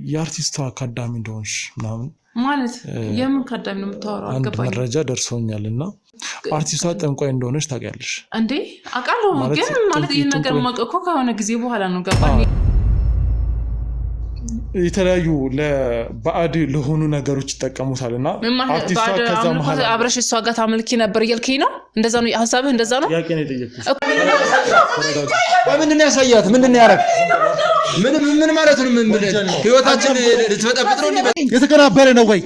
የአርቲስቷ አካዳሚ እንደሆንሽ ምናምን ማለት የምን አካዳሚ ነው የምታወራው? አንድ መረጃ ደርሶኛልና አርቲስቷ ጠንቋይ እንደሆነች ታውቂያለሽ እንዴ? አውቃለሁ ግን ማለት ይሄን ነገር ማቀቆ ከሆነ ጊዜ በኋላ ነው ገባኝ። የተለያዩ ለባዕድ ለሆኑ ነገሮች ይጠቀሙታልና አርቲስቷ ከዛ መሃል አብረሽ እሷ ጋር ታመልኪ ነበር እያልከኝ ነው? እንደዛ ነው ሐሳብህ? እንደዛ ነው ያቄ ነው የጠየቅኩሽ። ምንድነው ያሳያት? ምንድነው ያረክ? ምን ማለት ነው? ምን ህይወታችን ልትፈጠብጥ ነው? የተከናበረ ነው ወይ?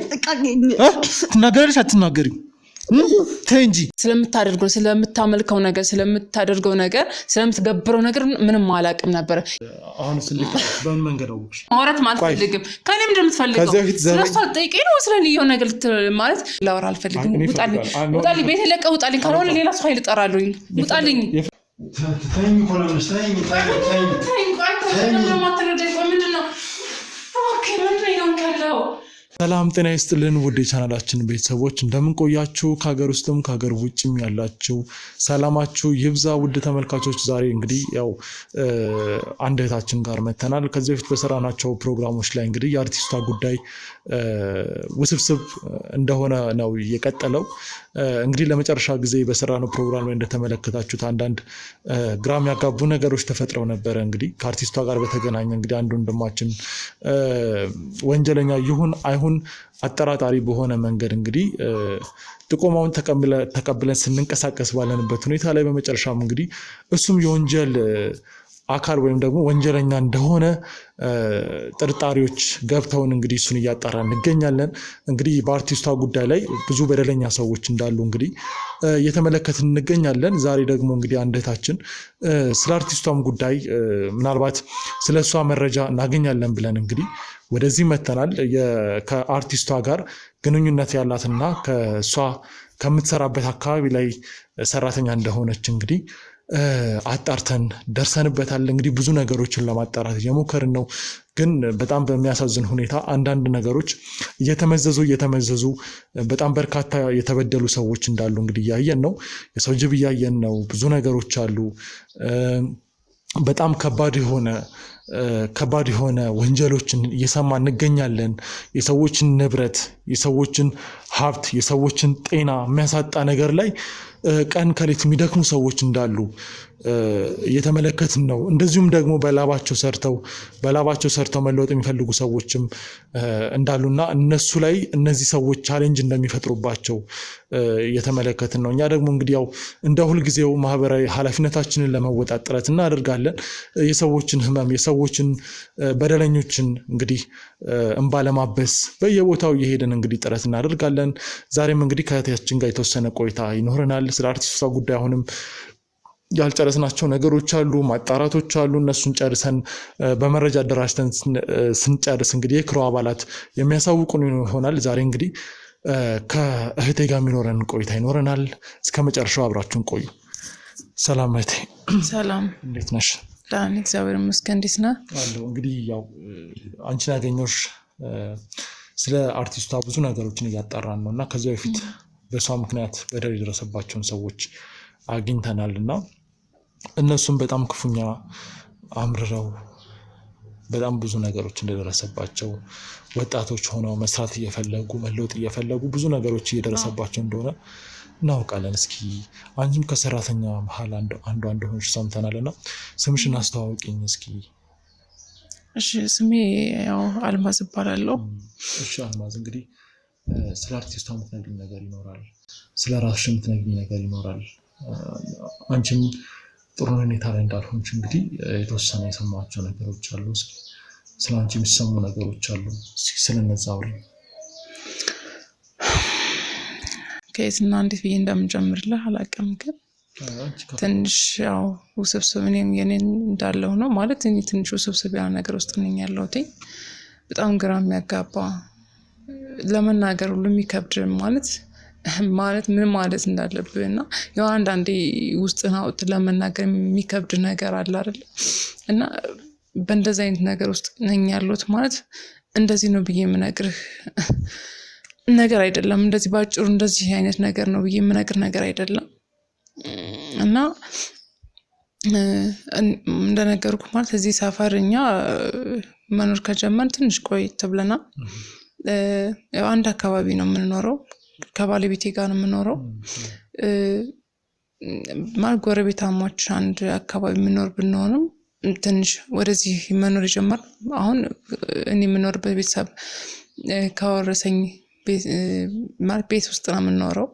ትናገሪሽ አትናገሪም? ተንጂ ስለምታመልከው ነገር ስለምታደርገው ነገር ስለምትገብረው ነገር ምንም አላቅም ነበር። አሁን ስለዚህ በምን መንገድ ነው ማውራት ማለት ፈልግም ከኔ ምንድን የምትፈልገው? ስለሷ ጠይቀኝ ነው ስለልየው ነገር ማለት ላወራ አልፈልግም። ውጣልኝ ቤት ለቀህ ውጣልኝ፣ ካልሆነ ሌላ ሰው ኃይል እጠራለሁኝ። ውጣልኝ። ተይኝ ኮሎንስ ተይኝ ሰላም ጤና ይስጥልን ውድ የቻናላችን ቤተሰቦች እንደምን ቆያችሁ? ከሀገር ውስጥም ከሀገር ውጭም ያላችሁ ሰላማችሁ ይብዛ። ውድ ተመልካቾች ዛሬ እንግዲህ ያው አንድ እህታችን ጋር መተናል። ከዚህ በፊት በሰራናቸው ፕሮግራሞች ላይ እንግዲህ የአርቲስቷ ጉዳይ ውስብስብ እንደሆነ ነው የቀጠለው። እንግዲህ ለመጨረሻ ጊዜ በሰራነው ፕሮግራም ላይ እንደተመለከታችሁት አንዳንድ ግራም ያጋቡ ነገሮች ተፈጥረው ነበረ። እንግዲህ ከአርቲስቷ ጋር በተገናኘ እንግዲህ አንድ ወንድማችን ወንጀለኛ ይሁን አይሁን አጠራጣሪ በሆነ መንገድ እንግዲህ ጥቆማውን ተቀብለን ስንንቀሳቀስ ባለንበት ሁኔታ ላይ በመጨረሻም እንግዲህ እሱም የወንጀል አካል ወይም ደግሞ ወንጀለኛ እንደሆነ ጥርጣሬዎች ገብተውን እንግዲህ እሱን እያጣራ እንገኛለን። እንግዲህ በአርቲስቷ ጉዳይ ላይ ብዙ በደለኛ ሰዎች እንዳሉ እንግዲህ እየተመለከትን እንገኛለን። ዛሬ ደግሞ እንግዲህ አንድ እህታችን ስለ አርቲስቷም ጉዳይ ምናልባት ስለ እሷ መረጃ እናገኛለን ብለን እንግዲህ ወደዚህ መተናል። ከአርቲስቷ ጋር ግንኙነት ያላትና ከእሷ ከምትሰራበት አካባቢ ላይ ሰራተኛ እንደሆነች እንግዲህ አጣርተን ደርሰንበታል። እንግዲህ ብዙ ነገሮችን ለማጣራት እየሞከርን ነው። ግን በጣም በሚያሳዝን ሁኔታ አንዳንድ ነገሮች እየተመዘዙ በጣም በርካታ የተበደሉ ሰዎች እንዳሉ እንግዲህ እያየን ነው። የሰው ጅብ እያየን ነው። ብዙ ነገሮች አሉ። በጣም ከባድ የሆነ ወንጀሎችን እየሰማ እንገኛለን። የሰዎችን ንብረት፣ የሰዎችን ሀብት፣ የሰዎችን ጤና የሚያሳጣ ነገር ላይ ቀን ከሌት የሚደክሙ ሰዎች እንዳሉ እየተመለከትን ነው። እንደዚሁም ደግሞ በላባቸው ሰርተው መለወጥ የሚፈልጉ ሰዎችም እንዳሉና እነሱ ላይ እነዚህ ሰዎች ቻሌንጅ እንደሚፈጥሩባቸው እየተመለከትን ነው። እኛ ደግሞ እንግዲህ ያው እንደ ሁልጊዜው ማህበራዊ ኃላፊነታችንን ለመወጣት ጥረት እናደርጋለን። የሰዎችን ህመም፣ የሰዎችን በደለኞችን እንግዲህ እንባ ለማበስ በየቦታው እየሄድን እንግዲህ ጥረት እናደርጋለን። ዛሬም እንግዲህ ከእህታችን ጋር የተወሰነ ቆይታ ይኖረናል። ስለ አርቲስቷ ጉዳይ አሁንም ያልጨረስናቸው ነገሮች አሉ፣ ማጣራቶች አሉ። እነሱን ጨርሰን በመረጃ አደራጅተን ስንጨርስ እንግዲህ የክሮ አባላት የሚያሳውቁን ይሆናል። ዛሬ እንግዲህ ከእህቴ ጋር የሚኖረን ቆይታ ይኖረናል። እስከ መጨረሻው አብራችሁን ቆዩ። ሰላም እህቴ። ሰላም፣ እንዴት ነሽ? ዳን እግዚአብሔር ይመስገን። እንዴት ነህ? አለሁ። እንግዲህ ያው አንቺን ያገኘሁሽ ስለ አርቲስቷ ብዙ ነገሮችን እያጣራን ነው እና ከዚህ በፊት በሷ ምክንያት በደል የደረሰባቸውን ሰዎች አግኝተናል እና እነሱም በጣም ክፉኛ አምርረው በጣም ብዙ ነገሮች እንደደረሰባቸው ወጣቶች ሆነው መስራት እየፈለጉ መለወጥ እየፈለጉ ብዙ ነገሮች እየደረሰባቸው እንደሆነ እናውቃለን። እስኪ አንቺም ከሰራተኛ መሀል አንዷ እንደሆነች ሰምተናል እና ስምሽን አስተዋውቂኝ እስኪ። እሺ፣ ስሜ ያው አልማዝ እባላለሁ። እሺ አልማዝ፣ እንግዲህ ስለ አርቲስቷ የምትነግሪኝ ነገር ይኖራል፣ ስለ ራስሽ የምትነግሪኝ ነገር ይኖራል። አንቺም ጥሩ ሁኔታ ላይ እንዳልሆንሽ እንግዲህ የተወሰነ የሰማቸው ነገሮች አሉ። እስኪ ስለ አንቺ የሚሰሙ ነገሮች አሉ፣ እስኪ ስለነዛ አውሪ። ከየትና እንዴት ብዬ እንደምጀምርልህ አላውቅም፣ ግን ትንሽ ያው ውስብስብ የኔን እንዳለው ነው ማለት እኔ ትንሽ ውስብስብ ያለ ነገር ውስጥ ነኝ ያለሁት። በጣም ግራ የሚያጋባ ለመናገር ሁሉ የሚከብድ ማለት ምን ማለት እንዳለብህ እና ያው አንዳንዴ ውስጥን አውጥተህ ለመናገር የሚከብድ ነገር አለ አይደል? እና በእንደዚህ አይነት ነገር ውስጥ ነኝ ያለሁት ማለት እንደዚህ ነው ብዬ የምነግርህ ነገር አይደለም። እንደዚህ ባጭሩ እንደዚህ አይነት ነገር ነው ብዬ የምነግርህ ነገር አይደለም። እና እንደነገርኩ ማለት እዚህ ሰፈርኛ መኖር ከጀመርን ትንሽ ቆይት ብለናል። ያው አንድ አካባቢ ነው የምንኖረው፣ ከባለቤቴ ጋር ነው የምንኖረው። ማለት ጎረቤታሞች አንድ አካባቢ የምንኖር ብንሆንም ትንሽ ወደዚህ መኖር የጀመር አሁን እኔ የምኖርበት ቤተሰብ ካወረሰኝ ቤት ውስጥ ነው የምንኖረው።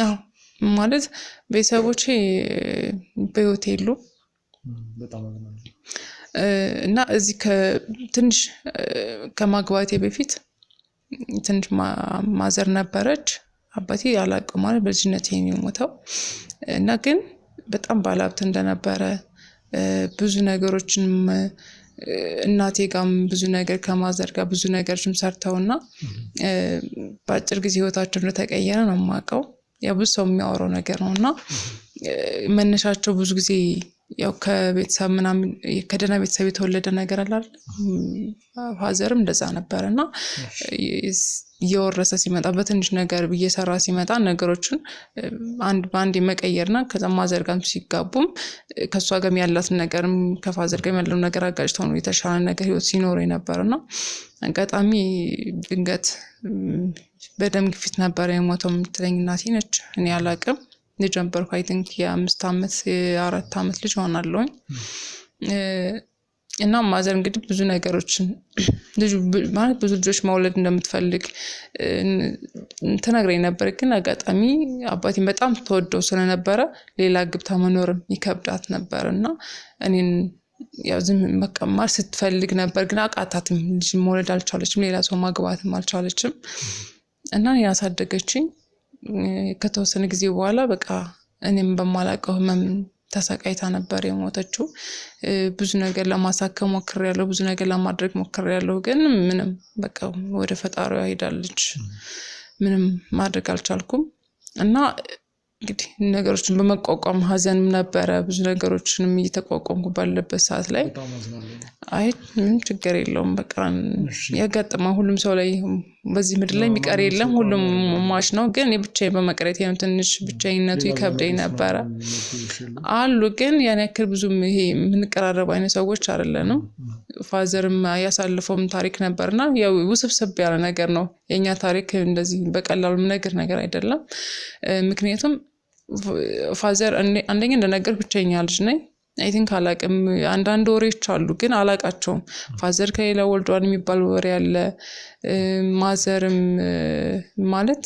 አዎ ማለት ቤተሰቦቼ በህይወት የሉም እና እዚህ ትንሽ ከማግባቴ በፊት ትንሽ ማዘር ነበረች። አባቴ አላውቅም ማለት በልጅነቴ ነው የሞተው እና ግን በጣም ባለሀብት እንደነበረ ብዙ ነገሮችን እናቴ ጋርም ብዙ ነገር ከማዘር ጋር ብዙ ነገሮችም ሰርተውና በአጭር ጊዜ ህይወታቸው እንደተቀየረ ነው የማውቀው። ያው ብዙ ሰው የሚያወራው ነገር ነውና መነሻቸው ብዙ ጊዜ ያው ከቤተሰብ ምናምን ከደህና ቤተሰብ የተወለደ ነገር አለ አይደል? ፋዘርም እንደዛ ነበርና እየወረሰ ሲመጣ በትንሽ ነገር እየሰራ ሲመጣ ነገሮችን አንድ ባንድ መቀየርና ከዛ ማዘር ጋርም ሲጋቡም ከሷ ጋርም ያላትን ነገርም ከፋዘር ጋር ያለው ነገር አጋጭተው ነው የተሻለ ነገር ህይወት ሲኖር የነበርና አጋጣሚ ድንገት በደም ግፊት ነበር የሞተው የምትለኝ እናቴ ነች። እኔ አላውቅም ልጅ ነበርኩ። አይ ቲንክ የ5 ዓመት የ4 ዓመት ልጅ ሆናለሁኝ። እና ማዘር እንግዲህ ብዙ ነገሮችን ልጅ ማለት ብዙ ልጆች መውለድ እንደምትፈልግ ተናግረኝ ነበር። ግን አጋጣሚ አባቴን በጣም ተወደው ስለነበረ ሌላ ግብታ መኖርም ይከብዳት ነበርና እኔን ያው ዝም መቀማር ስትፈልግ ነበር ግን አቃታትም። ልጅ መውለድ አልቻለችም፣ ሌላ ሰው ማግባትም አልቻለችም እና እኔን ያሳደገችኝ። ከተወሰነ ጊዜ በኋላ በቃ እኔም በማላውቀው ህመም ተሰቃይታ ነበር የሞተችው። ብዙ ነገር ለማሳከም ሞክሬያለሁ፣ ብዙ ነገር ለማድረግ ሞክሬያለሁ፣ ግን ምንም በቃ ወደ ፈጣሪዋ ሄዳለች። ምንም ማድረግ አልቻልኩም እና እንግዲህ ነገሮችን በመቋቋም ሀዘንም ነበረ። ብዙ ነገሮችንም እየተቋቋምኩ ባለበት ሰዓት ላይ አይ ምንም ችግር የለውም በቃ ያጋጥማል። ሁሉም ሰው ላይ በዚህ ምድር ላይ የሚቀር የለም፣ ሁሉም ማሽ ነው። ግን ብቻዬን በመቅረቴ ነው ትንሽ ብቻዬነቱ ይከብደኝ ነበረ። አሉ ግን ያን ያክል ብዙም ይሄ የምንቀራረብ አይነት ሰዎች አይደለንም። ፋዘርም ያሳልፈውም ታሪክ ነበርና ያው ውስብስብ ያለ ነገር ነው የኛ ታሪክ። እንደዚህ በቀላሉ ነገር አይደለም። ምክንያቱም ፋዘር አንደኛ እንደነገር ብቻኛ ልጅ ነኝ። አይ ቲንክ አላቅም አንዳንድ ወሬዎች አሉ ግን አላቃቸውም። ፋዘር ከሌላ ወልዷል የሚባል ወሬ አለ። ማዘርም ማለት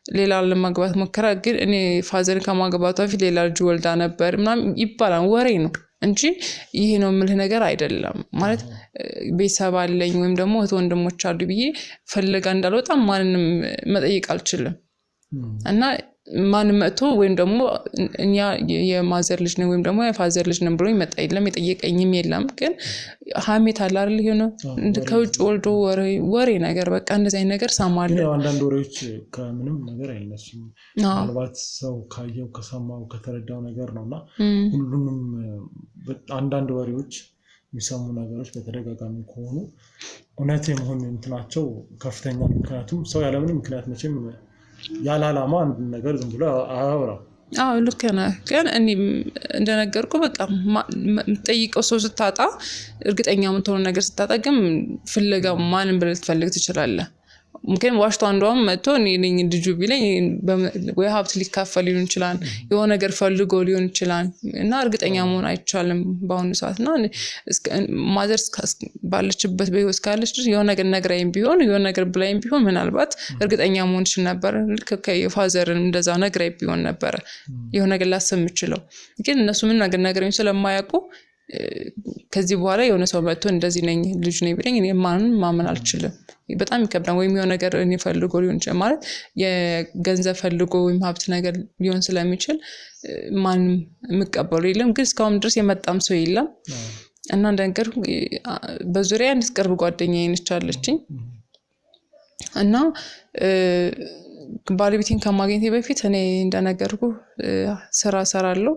ሌላ ለማግባት ሞከራ ግን እኔ ፋዘር ከማግባቷ በፊት ሌላ ልጅ ወልዳ ነበር ምናምን ይባላል። ወሬ ነው እንጂ ይሄ ነው የምልህ ነገር አይደለም። ማለት ቤተሰብ አለኝ ወይም ደግሞ እህት ወንድሞች አሉ ብዬ ፈልጋ እንዳልወጣ ማንንም መጠየቅ አልችልም እና ማንም መጥቶ ወይም ደግሞ እኛ የማዘር ልጅ ነን ወይም ደግሞ የፋዘር ልጅ ነን ብሎ ይመጣ የለም፣ የጠየቀኝም የለም። ግን ሀሜት አለ አይደል? ይሄ ነው ከውጭ ወልዶ ወሬ ነገር በቃ እንደዚህ አይነት ነገር ሰማለሁ። አንዳንድ ወሬዎች ከምንም ነገር አይነሱም። ምናልባት ሰው ካየው ከሰማው ከተረዳው ነገር ነውና ሁሉንም አንዳንድ ወሬዎች የሚሰሙ ነገሮች በተደጋጋሚ ከሆኑ እውነት የመሆን እንትናቸው ከፍተኛ። ምክንያቱም ሰው ያለምንም ምክንያት መቼም ያለ ዓላማ አንድ ነገር ዝም ብሎ አያወራም። አዎ ልክ ነህ። ግን እኔ እንደነገርኩ በቃ ጠይቀው ሰው ስታጣ እርግጠኛ የምትሆነው ነገር ስታጣ ግን ፍለጋ ማንን ብለህ ልትፈልግ ትችላለህ። ምክንያቱም ዋሽቶ አንዷም መጥቶ እኔ ነኝ ልጁ ቢለኝ ወይ ሀብት ሊካፈል ሊሆን ይችላል፣ የሆነ ነገር ፈልጎ ሊሆን ይችላል እና እርግጠኛ መሆን አይቻልም በአሁኑ ሰዓት። እና ማዘር ባለችበት በህይወት ካለች የሆነ ነገር ነግራይም ቢሆን የሆነ ነገር ብላይም ቢሆን ምናልባት እርግጠኛ መሆን ይችል ነበር። ልክ ከፋዘርን እንደዛ ነግራይ ቢሆን ነበር የሆነ ነገር ላስብ የምችለው። ግን እነሱ ምን ነገር ነግራኝ ስለማያውቁ ከዚህ በኋላ የሆነ ሰው መጥቶ እንደዚህ ነኝ ልጅ ነኝ ቢለኝ እኔ ማመን አልችልም። በጣም ይከብዳል። ወይም የሆነ ነገር እኔ ፈልጎ ሊሆን ይችላል ማለት የገንዘብ ፈልጎ ወይም ሀብት ነገር ሊሆን ስለሚችል ማንም የምቀበሉ የለም። ግን እስካሁን ድረስ የመጣም ሰው የለም እና እንደነገር በዙሪያ አንዲት ቅርብ ጓደኛዬ ነች አለችኝ እና ባለቤቴን ከማግኘቴ በፊት እኔ እንደነገርኩ ስራ ሰራለሁ።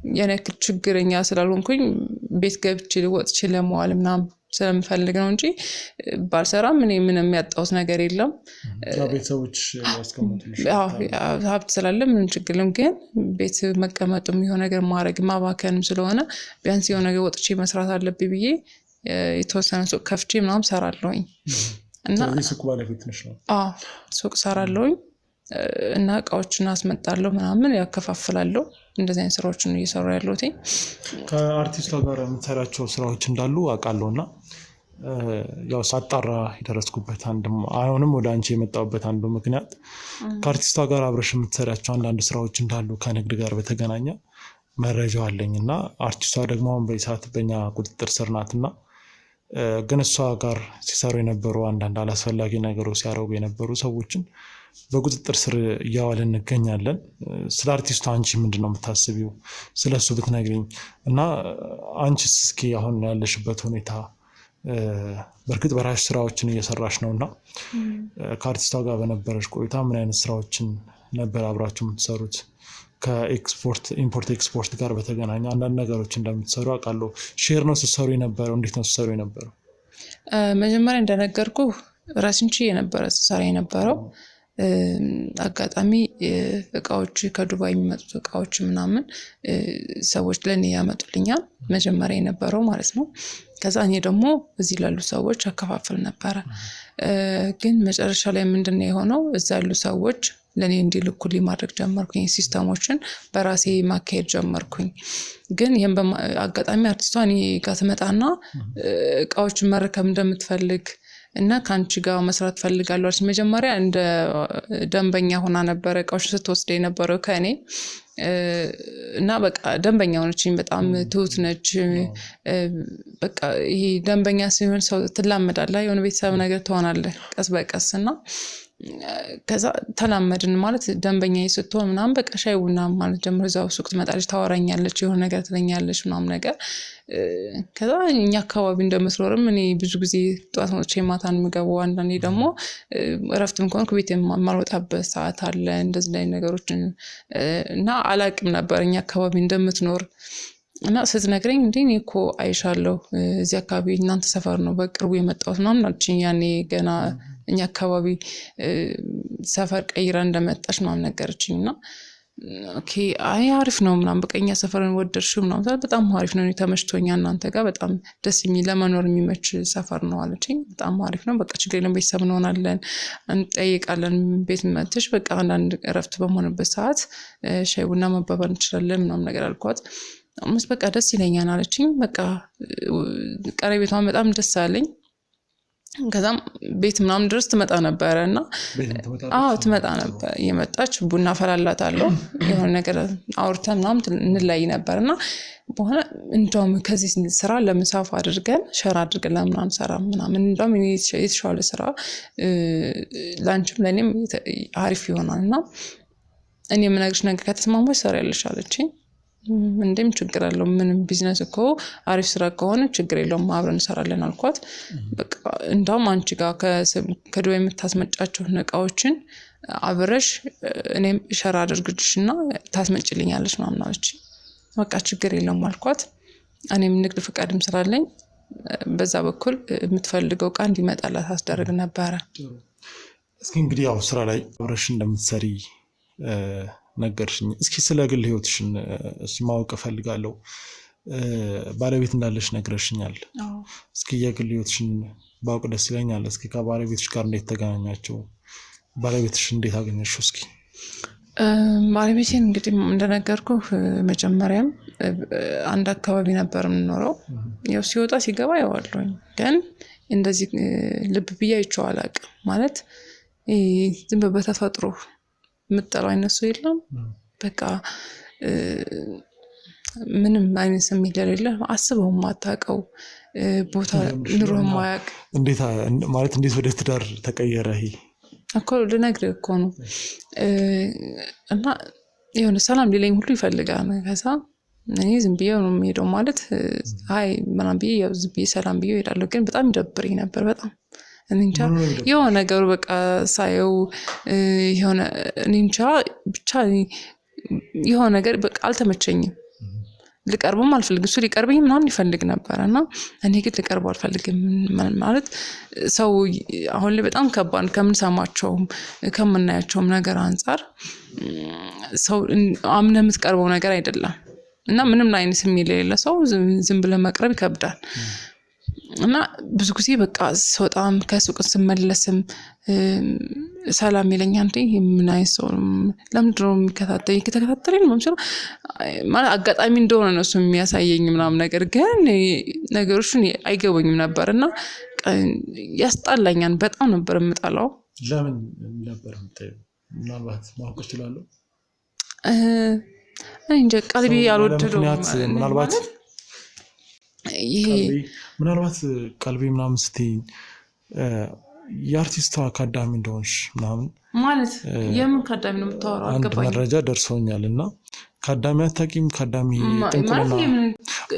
የኔ ችግረኛ ስላልሆንኩኝ ቤት ገብቼ ወጥቼ ለመዋል ምናምን ስለምፈልግ ነው እንጂ ባልሰራም እኔ ምንም ያጣሁት ነገር የለም። ቤተሰቦች ያስቀምጡልሽ ሀብት ስላለ ምንም ችግር የለም። ግን ቤት መቀመጡም የሆነ ነገር ማድረግ ማባከንም ስለሆነ ቢያንስ የሆነ ነገር ወጥቼ መስራት አለብኝ ብዬ የተወሰነ ሱቅ ከፍቼ ምናምን ሰራለሁኝ እና ሱቅ ባለቤት ነሽ ነው? አዎ ሱቅ ሰራለሁኝ እና እቃዎችን አስመጣለሁ ምናምን ያከፋፍላለሁ። እንደዚህ አይነት ስራዎችን እየሰራሁ ያለሁት። ከአርቲስቷ ጋር የምትሰራቸው ስራዎች እንዳሉ አውቃለሁና ያው ሳጣራ የደረስኩበት አሁንም ወደ አንቺ የመጣሁበት አንዱ ምክንያት ከአርቲስቷ ጋር አብረሽ የምትሰራቸው አንዳንድ ስራዎች እንዳሉ ከንግድ ጋር በተገናኘ መረጃው አለኝና አርቲስቷ ደግሞ አሁን በሰዓት በእኛ ቁጥጥር ስር ናትና ግን እሷ ጋር ሲሰሩ የነበሩ አንዳንድ አላስፈላጊ ነገሮች ሲያደርጉ የነበሩ ሰዎችን በቁጥጥር ስር እያዋልን እንገኛለን። ስለ አርቲስቱ አንቺ ምንድነው የምታስቢው? ስለሱ ብትነግሪኝ እና አንቺስ እስኪ አሁን ያለሽበት ሁኔታ በርግጥ በራሽ ስራዎችን እየሰራሽ ነውና ከአርቲስቷ ጋር በነበረሽ ቆይታ ምን አይነት ስራዎችን ነበር አብራችሁ የምትሰሩት? ከኤክስፖርት ኢምፖርት ኤክስፖርት ጋር በተገናኘ አንዳንድ ነገሮች እንደምትሰሩ አውቃለሁ። ሼር ነው ስትሰሩ የነበረው? እንዴት ነው ስትሰሩ የነበረው? መጀመሪያ እንደነገርኩ ራስን ችዬ የነበረ ስሰራ የነበረው አጋጣሚ እቃዎች ከዱባይ የሚመጡት እቃዎች ምናምን ሰዎች ለኔ ያመጡልኛል መጀመሪያ የነበረው ማለት ነው። ከዛ እኔ ደግሞ እዚህ ላሉ ሰዎች አከፋፍል ነበረ። ግን መጨረሻ ላይ ምንድነው የሆነው? እዛ ያሉ ሰዎች ለኔ እንዲልኩልኝ ማድረግ ጀመርኩኝ። ሲስተሞችን በራሴ ማካሄድ ጀመርኩኝ። ግን ይሄን አጋጣሚ አርቲስቷ እኔ ጋር ትመጣና እቃዎችን መረከብ እንደምትፈልግ እና ካንቺ ጋር መስራት ፈልጋለሁ አለች። መጀመሪያ እንደ ደንበኛ ሆና ነበር እቃዎች ስትወስድ የነበረው ከኔ እና በቃ ደንበኛ ሆነችኝ። በጣም ትሁት ነች። በቃ ይሄ ደንበኛ ሲሆን ሰው ትላመዳለህ፣ የሆነ ቤተሰብ ነገር ትሆናለህ ቀስ በቀስ እና ከዛ ተላመድን ማለት ደንበኛ ስትሆን ምናምን በቃ ሻይ ቡና ማለት ጀምሮ እዛው ሱቅ ትመጣለች፣ ታወራኛለች፣ የሆነ ነገር ትለኛለች ምናምን ነገር። ከዛ እኛ አካባቢ እንደምትኖርም እኔ ብዙ ጊዜ ጠዋት ወጥቼ ማታን የምገባው አንዳንዴ ደግሞ እረፍትም ከሆንኩ ቤት የማልወጣበት ሰዓት አለ እንደዚህ ላይ ነገሮች እና አላቅም ነበር እኛ አካባቢ እንደምትኖር እና ስትነግረኝ እንዴ እኔ እኮ አይሻለሁ እዚህ አካባቢ እናንተ ሰፈር ነው በቅርቡ የመጣሁት ምናምን አለችኝ። ያኔ ገና እኛ አካባቢ ሰፈር ቀይራ እንደመጣች ምናምን ነገረችኝ። እና ኦኬ አይ አሪፍ ነው ምናምን በቃ እኛ ሰፈርን ወደድሽው ምናምን በጣም አሪፍ ነው ተመችቶኛል፣ እናንተ ጋር በጣም ደስ የሚል ለመኖር የሚመች ሰፈር ነው አለችኝ። በጣም አሪፍ ነው በቃ ችግር የለም ቤተሰብ እንሆናለን እንጠይቃለን፣ ቤት መጥተሽ በቃ አንዳንድ እረፍት በመሆንበት ሰዓት ሻይ ቡና መባባል እንችላለን ምናምን ነገር አልኳት። አምስት በቃ ደስ ይለኛል አለችኝ። በቃ ቀረቤቷን በጣም ደስ አለኝ። ከዛም ቤት ምናምን ድረስ ትመጣ ነበረ እና ትመጣ ነበር የመጣች ቡና ፈላላታለሁ የሆነ ነገር አውርተን ምናምን እንላይ ነበርና በኋላ እንደውም ከዚህ ስራ ለምሳፍ አድርገን ሸራ አድርገን ለምናምን ሰራ ምናምን እንደውም የተሻለ ስራ ላንቺም ለኔም አሪፍ ይሆናልና እኔ የምነግርሽ ነገር ከተስማማሽ ሰራ ያለሽ አለችኝ። እንደም ችግር አለው ምንም ቢዝነስ እኮ አሪፍ ስራ ከሆነ ችግር የለውም አብረን እንሰራለን አልኳት። በቃ እንደውም አንቺ ጋር ከዱባይ የምታስመጫቸው እቃዎችን አብረሽ እኔም ሸራ አድርግልሽና ታስመጭልኛለሽ ምናምን አለች። በቃ ችግር የለውም አልኳት። እኔም ንግድ ፍቃድም ስላለኝ በዛ በኩል የምትፈልገው እቃ እንዲመጣላት አስደርግ ነበረ። እስኪ እንግዲህ ያው ስራ ላይ አብረሽ እንደምትሰሪ ነገርሽኝ። እስኪ ስለ ግል ህይወትሽን ማወቅ እፈልጋለሁ። ባለቤት እንዳለሽ ነግረሽኛል። እስኪ የግል ህይወትሽን ባውቅ ደስ ይለኛል። እስኪ ከባለቤትሽ ጋር እንዴት ተገናኛችሁ? ባለቤትሽ እንዴት አገኘሽው? እስኪ ባለቤቴን እንግዲህ እንደነገርኩ መጀመሪያም አንድ አካባቢ ነበር የምንኖረው። ያው ሲወጣ ሲገባ ያዋለኝ ግን እንደዚህ ልብ ብዬ አይቼው አላውቅም። ማለት ዝም በተፈጥሮ ምጥለው አይነሱ የለም በቃ ምንም አይነት ስሜት የሌለ አስበው ማታውቀው ቦታ ኑሮ ማያውቅ እንዴት ማለት እንዴት ወደ ትዳር ተቀየረ? ይሄ እኮ ልነግርህ እኮ ነው። እና የሆነ ሰላም ሊለኝ ሁሉ ይፈልጋል። ከዛ እኔ ዝም ብዬ ነው የምሄደው ማለት አይ ምናምን ብዬ ያው ዝም ብዬ ሰላም ብዬ እሄዳለሁ። ግን በጣም ይደብረኝ ነበር በጣም እንጃ የሆነ ነገሩ በቃ ሳየው የሆነ እንጃ ብቻ የሆነ ነገር በቃ አልተመቸኝም። ልቀርብም አልፈልግም እሱ ሊቀርበኝ ምናምን ይፈልግ ነበርና እኔ ግን ልቀርበው አልፈልግም ማለት ሰው አሁን ላይ በጣም ከባድ ከምንሰማቸውም ከምናያቸውም ነገር አንፃር ሰው አምነህ የምትቀርበው ነገር አይደለም እና ምንም አይነት ስሜት የሌለ ሰው ዝም ብለህ መቅረብ ይከብዳል እና ብዙ ጊዜ በቃ ሰውጣም ከሱቅ ስመለስም ሰላም ይለኛል እንዴ ምን አይሰው ለምንድነው የሚከታተለኝ ማለት አጋጣሚ እንደሆነ ነው እሱ የሚያሳየኝ ምናምን ነገር ግን ነገሮችን አይገበኝም ነበርና ያስጣላኛል በጣም ነበር የምጣላው ለምን ነበር የምትጠይው ምናልባት ማወቅ ይችላል እንጂ ቀልቢ ያልወደደው ምናልባት ይሄ ምናልባት ቀልቢ ምናምን ስትይ የአርቲስቷ አካዳሚ እንደሆንሽ ምናምን ማለት የምን አካዳሚ ነው የምታወራው አልገባኝም አንድ መረጃ ደርሶኛልና አካዳሚ አታውቂም አካዳሚ ጥንቁልና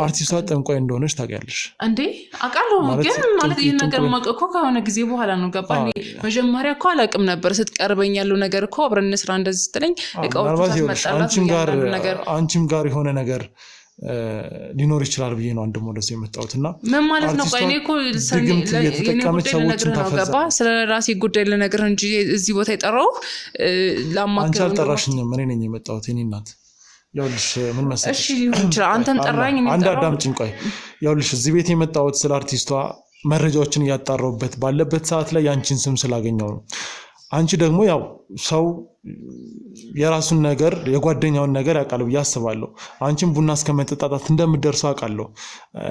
አርቲስቷ ጠንቋይ እንደሆነች ታውቂያለሽ እንዴ አውቃለሁ ግን ማለት ይሄን ነገር ማቀቆ ከሆነ ጊዜ በኋላ ነው ገባኝ መጀመሪያ እኮ አላውቅም ነበር ስትቀርበኝ ያለው ነገር እኮ አብረን ስራ እንደዚህ ስትለኝ እቃዎች ተመጣጣኝ አንቺም ጋር የሆነ ነገር ሊኖር ይችላል ብዬ ነው አንድ ሞደስ የመጣሁትና ምን ማለት ነው ቆይ እኔ እኮ የተጠቀመች ሰዎችን ተፈዛ ስለራሴ ጉዳይ ለነገር እንጂ እዚህ ቦታ ይጠራው ላማከረ አንቺ አልጠራሽኝም እኔ ነኝ የመጣሁት እኔ እናት ያውልሽ ምን መሰለሽ እሺ ሊሆን ይችላል አንተም ጠራኝ እኔ አንድ አዳምጪኝ ቆይ ያውልሽ እዚህ ቤት የመጣሁት ስለ አርቲስቷ መረጃዎችን ያጣራውበት ባለበት ሰዓት ላይ ያንቺን ስም ስላገኘው ነው አንቺ ደግሞ ያው ሰው የራሱን ነገር የጓደኛውን ነገር ያቃል ብዬ አስባለሁ አንቺም ቡና እስከመጠጣጣት እንደምትደርሰው አቃለሁ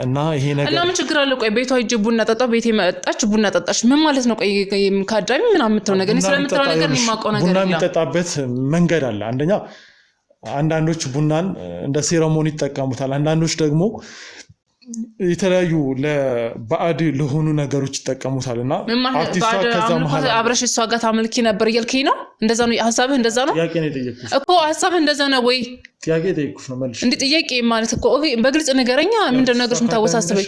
እና ይሄ ነገር እና ምን ችግር አለ ቆይ ቤቷ ሂጅ ቡና ጠጣ ቤቴ መጣች ቡና ጠጣች ምን ማለት ነው ቆይ ካዳሚ ምን አምጥተው ነገር ስለምትለው ነገር የማውቀው ነገር ቡና የሚጠጣበት መንገድ አለ አንደኛ አንዳንዶች ቡናን እንደ ሴሬሞኒ ይጠቀሙታል አንዳንዶች ደግሞ የተለያዩ ለባዕድ ለሆኑ ነገሮች ይጠቀሙታልና አርቲስቷ ከዛ መሃል አብረሽ እሷ ጋር ታመልኪ ነበር ይልከኝ ነው እንደዛ ነው ሐሳብህ እንደዛ ነው ጥያቄ ነው የጠየቅኩሽ እኮ ሐሳብህ እንደዛ ነው ወይ ጥያቄ ጠይቁሽ ነው መልሽ እንዴ ጥያቄ ማለት እኮ በግልጽ ነገረኛ ምንድነው ነገርሽ የምታወሳስበኝ